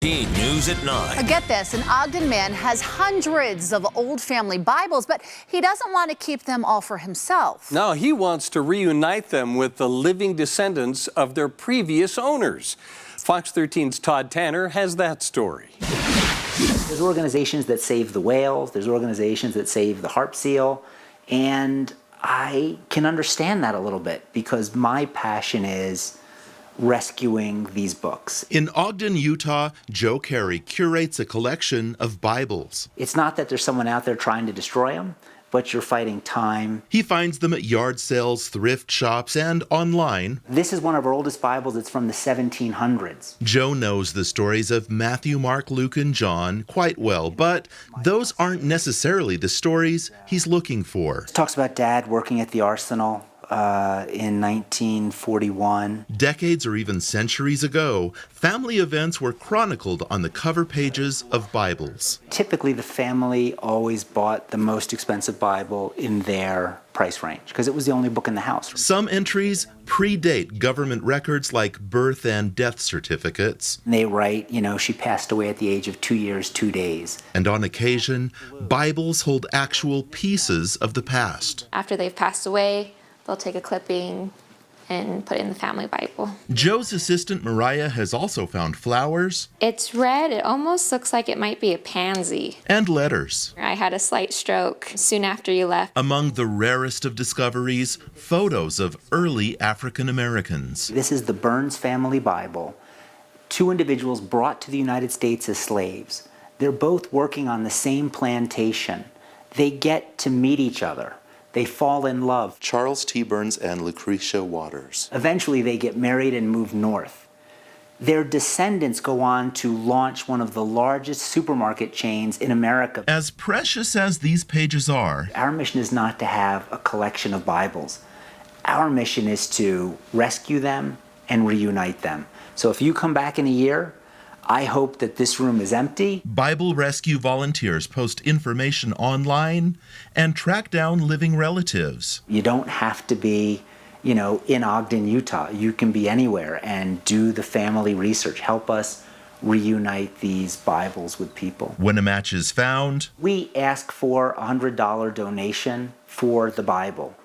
News at 9. Get this, an Ogden man has hundreds of old family Bibles, but he doesn't want to keep them all for himself. No, he wants to reunite them with the living descendants of their previous owners. Fox 13's Todd Tanner has that story. There's organizations that save the whales, there's organizations that save the harp seal, and I can understand that a little bit because my passion is rescuing these books. In Ogden, Utah, Joe Carey curates a collection of Bibles. It's not that there's someone out there trying to destroy them, but you're fighting time. He finds them at yard sales, thrift shops, and online. This is one of our oldest Bibles. It's from the 1700s. Joe knows the stories of Matthew, Mark, Luke, and John quite well, but those aren't necessarily the stories he's looking for. It talks about Dad working at the arsenal in 1941. Decades or even centuries ago, family events were chronicled on the cover pages of Bibles. Typically, the family always bought the most expensive Bible in their price range because it was the only book in the house. Some entries predate government records like birth and death certificates. They write, she passed away at the age of 2 years, 2 days. And on occasion, Bibles hold actual pieces of the past. After they've passed away, they'll take a clipping and put it in the family Bible. Joe's assistant Mariah has also found flowers. It's red. It almost looks like it might be a pansy. And letters. I had a slight stroke soon after you left. Among the rarest of discoveries, photos of early African Americans. This is the Burns family Bible. 2 individuals brought to the United States as slaves. They're both working on the same plantation. They get to meet each other. They fall in love. Charles T. Burns and Lucretia Waters. Eventually, they get married and move north. Their descendants go on to launch one of the largest supermarket chains in America. As precious as these pages are, our mission is not to have a collection of Bibles. Our mission is to rescue them and reunite them. So if you come back in a year, I hope that this room is empty. Bible rescue volunteers post information online and track down living relatives. You don't have to be, in Ogden, Utah. You can be anywhere and do the family research. Help us reunite these Bibles with people. When a match is found, we ask for a $100 donation for the Bible.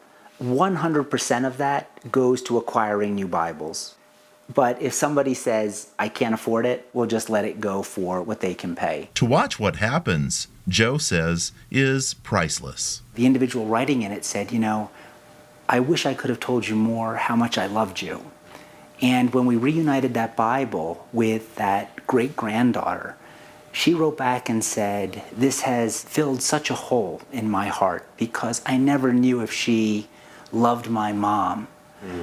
100% of that goes to acquiring new Bibles. But if somebody says, I can't afford it, we'll just let it go for what they can pay. To watch what happens, Joe says, is priceless. The individual writing in it said, I wish I could have told you more how much I loved you. And when we reunited that Bible with that great-granddaughter, she wrote back and said, this has filled such a hole in my heart because I never knew if she loved my mom.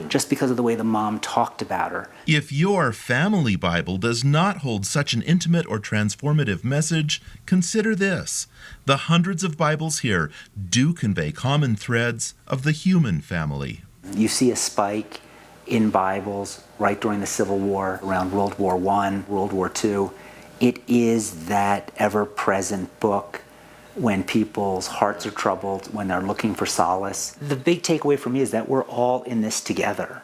Just because of the way the mom talked about her. If your family Bible does not hold such an intimate or transformative message, consider this. The hundreds of Bibles here do convey common threads of the human family. You see a spike in Bibles right during the Civil War, around World War I, World War II. It is that ever-present book when people's hearts are troubled, when they're looking for solace. The big takeaway for me is that we're all in this together.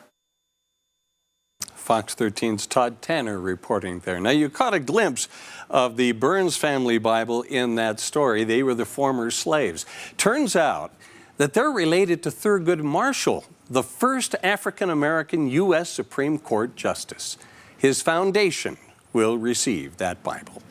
Fox 13's Todd Tanner reporting there. Now, you caught a glimpse of the Burns family Bible in that story. They were the former slaves. Turns out that they're related to Thurgood Marshall, the first African-American U.S. Supreme Court justice. His foundation will receive that Bible.